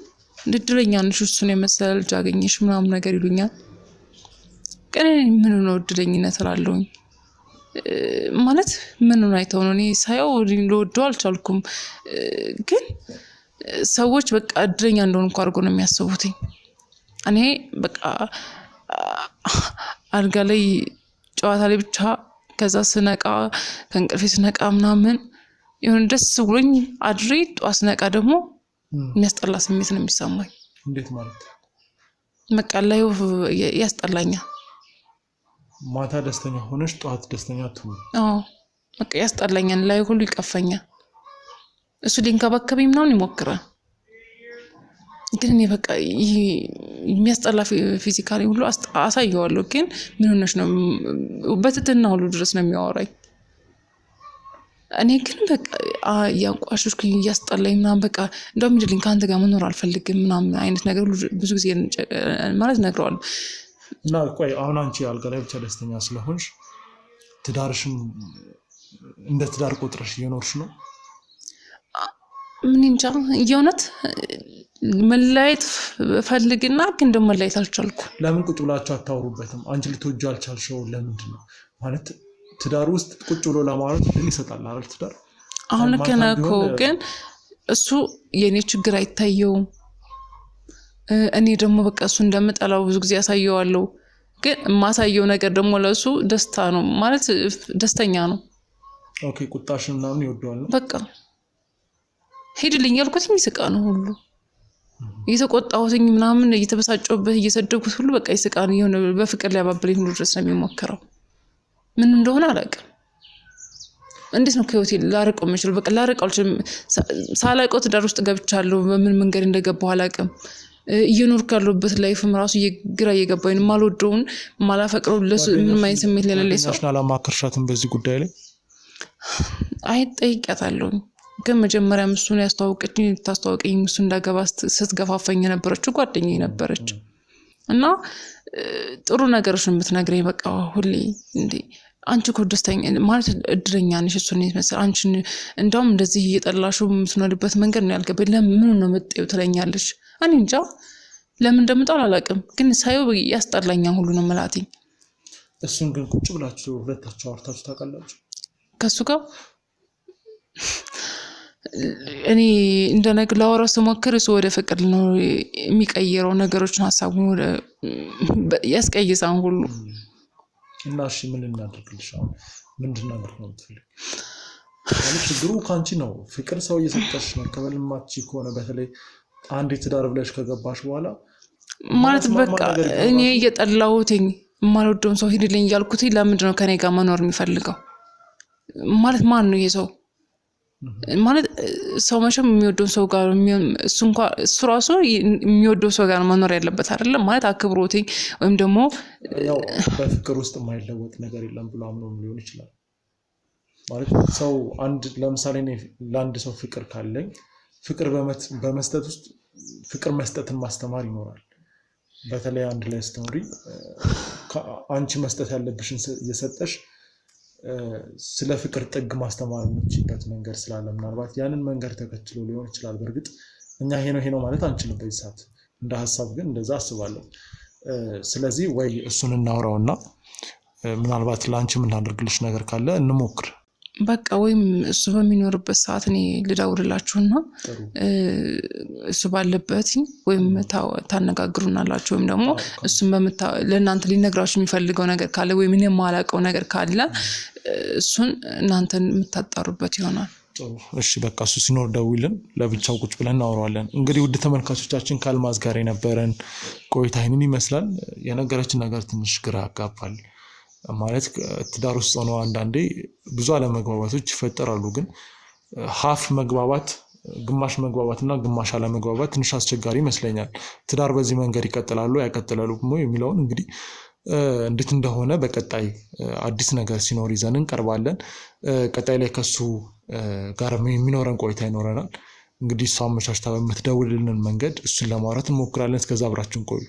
እድለኛ ነሽ እሱን የመሰለ ልጅ አገኘሽ ምናምን ነገር ይሉኛል። ግን ምን ነው እድለኝነት እላለሁኝ ማለት ምን ነው አይተው ነው እኔ ሳየው ልወደው አልቻልኩም። ግን ሰዎች በቃ እድለኛ እንደሆንኩ አድርጎ ነው የሚያስቡት። እኔ በቃ አልጋ ላይ ጨዋታ ላይ ብቻ ከዛ ስነቃ ከእንቅልፌ ስነቃ ምናምን ይሁን ደስ ብሎኝ አድሬ ጧት ስነቃ ደግሞ የሚያስጠላ ስሜት ነው የሚሰማኝ። እንዴት ማለት በቃ ላይ ያስጠላኛል። ማታ ደስተኛ ሆነሽ ጧት ደስተኛ ትሁን? አዎ በቃ ያስጠላኛል። ላይ ሁሉ ይቀፈኛል። እሱ ሊንከባከበኝ ምናምን ይሞክራል። ግን እኔ በቃ የሚያስጠላ ፊዚካሊ ሁሉ አሳየዋለሁ። ግን ምን ሆነሽ ነው በትትና ሁሉ ድረስ ነው የሚያወራኝ። እኔ ግን በቃ ያንቋሽሽኩኝ እያስጠላኝ ምናምን በቃ እንደውም ይድልኝ ከአንተ ጋር መኖር አልፈልግም ምናምን አይነት ነገር ብዙ ጊዜ ማለት ነግረዋለሁ። እና ቆይ አሁን አንቺ አልጋ ላይ ብቻ ደስተኛ ስለሆንሽ ትዳርሽን እንደ ትዳር ቁጥርሽ እየኖርሽ ነው? ምን እንጃ የእውነት መለያየት ፈልግና ግን ደግሞ መለያየት አልቻልኩ። ለምን ቁጭ ብላችሁ አታወሩበትም? አንቺ ልትወጂው አልቻልሽው ለምንድን ነው? ማለት ትዳር ውስጥ ቁጭ ብሎ ለማውራት ምን ይሰጣል አይደል? ትዳር አሁን ልክ ነህ እኮ ግን እሱ የኔ ችግር አይታየውም። እኔ ደግሞ በቃ እሱ እንደምጠላው ብዙ ጊዜ ያሳየዋለሁ። ግን የማሳየው ነገር ደግሞ ለሱ ደስታ ነው ማለት ደስተኛ ነው። ኦኬ ቁጣሽን ምናምን ይወደዋል ነው በቃ ሄድልኝ ያልኩትኝ ይስቃ ነው ሁሉ እየተቆጣሁትኝ ምናምን እየተበሳጨሁበት እየሰደብኩት ሁሉ በቃ ይስቃ ነው። የሆነ በፍቅር ሊያባብለኝ ሁሉ ድረስ ነው የሚሞክረው። ምን እንደሆነ አላውቅም። እንዴት ነው ከህይወቴ ላርቀው የምችለው? በቃ ላርቀው አልችልም። ሳላውቀው ትዳር ውስጥ ገብቻለሁ። በምን መንገድ እንደገባሁ አላውቅም። እየኖርኩ ያለሁበት ላይፍም ራሱ ግራ እየገባኝ ማልወደውን ማላፈቅረው ለሱ ምንም አይነት ስሜት ለሌለኝ ሰው አላማከርሻትም በዚህ ጉዳይ ላይ? ጠይቄያታለሁ። ግን መጀመሪያ እሱን ያስተዋወቀችኝ ልታስተዋወቀኝ እሱ እንዳገባ ስትገፋፈኝ የነበረችው ጓደኛዬ ነበረች። እና ጥሩ ነገሮች ነው የምትነግረኝ። በቃ ሁሌ እንዴ አንቺ እኮ ደስተኛ ማለት እድለኛ ነሽ እሱን ይመስል አንቺን እንደውም እንደዚህ እየጠላሽው የምትኖርበት መንገድ ነው ያልገባኝ። ለምን ነው የምትጠይው ትለኛለች። እኔ እንጃ ለምን እንደምጣል አላውቅም። ግን ሳይው ያስጠላኛል ሁሉ ነው የምላትኝ። እሱን ግን ቁጭ ብላችሁ ሁለታችሁ አውርታችሁ ታውቃላችሁ? ከሱ ጋር እኔ እንደነገር ላወራው ስሞክር እሱ ወደ ፍቅር ነው የሚቀይረው ነገሮችን ሀሳቡን ወደ ያስቀይሳን ሁሉ። እና እሺ ምን እናድርግልሽ? አሁን ምንድን ነው የምትፈልጊው? ማለት ችግሩ ካንቺ ነው። ፍቅር ሰው እየሰጠሽ መቀበል የማትችይ ከሆነ በተለይ አንድ ትዳር ብለሽ ከገባሽ በኋላ ማለት በቃ እኔ እየጠላሁትኝ የማልወደውን ሰው ሂድልኝ እያልኩትኝ ለምንድን ነው ከኔ ጋር መኖር የሚፈልገው? ማለት ማን ነው ይሄ ሰው? ማለት ሰው መቼም የሚወደውን ሰው ጋር እሱ ራሱ የሚወደው ሰው ጋር መኖር ያለበት አይደለም ማለት አክብሮትኝ ወይም ደግሞ ያው በፍቅር ውስጥ የማይለወጥ ነገር የለም ብሎ አምኖ ሊሆን ይችላል። ማለት ሰው አንድ ለምሳሌ ለአንድ ሰው ፍቅር ካለኝ ፍቅር በመስጠት ውስጥ ፍቅር መስጠትን ማስተማር ይኖራል። በተለይ አንድ ላይ ስትኖሪ አንቺ መስጠት ያለብሽን እየሰጠሽ ስለ ፍቅር ጥግ ማስተማር የምትችልበት መንገድ ስላለ ምናልባት ያንን መንገድ ተከትሎ ሊሆን ይችላል። በእርግጥ እኛ ይሄ ነው ማለት አንችልም በዚህ ሰዓት እንደ ሀሳብ፣ ግን እንደዛ አስባለሁ። ስለዚህ ወይ እሱን እናውራውና ምናልባት ለአንቺ የምናደርግልሽ ነገር ካለ እንሞክር። በቃ ወይም እሱ በሚኖርበት ሰዓት እኔ ልደውልላችሁና እሱ ባለበት ወይም ታነጋግሩናላችሁ ወይም ደግሞ እሱን ለእናንተ ሊነግራችሁ የሚፈልገው ነገር ካለ ወይም እኔ የማላውቀው ነገር ካለ እሱን እናንተን የምታጣሩበት ይሆናል። እሺ በቃ እሱ ሲኖር ደውልን፣ ለብቻው ቁጭ ብለን እናወራዋለን። እንግዲህ ውድ ተመልካቾቻችን ከአልማዝ ጋር የነበረን ቆይታ ይህንን ይመስላል። የነገረችን ነገር ትንሽ ግራ ያጋባል። ማለት ትዳር ውስጥ ሆኖ አንዳንዴ ብዙ አለመግባባቶች ይፈጠራሉ። ግን ሀፍ መግባባት፣ ግማሽ መግባባትና ግማሽ አለመግባባት ትንሽ አስቸጋሪ ይመስለኛል። ትዳር በዚህ መንገድ ይቀጥላሉ ያቀጥላሉ የሚለውን እንግዲህ እንዴት እንደሆነ በቀጣይ አዲስ ነገር ሲኖር ይዘን እንቀርባለን። ቀጣይ ላይ ከሱ ጋር የሚኖረን ቆይታ ይኖረናል። እንግዲህ እሷ አመቻችታ በምትደውልልን መንገድ እሱን ለማውራት እንሞክራለን። እስከዛ አብራችን ቆዩ።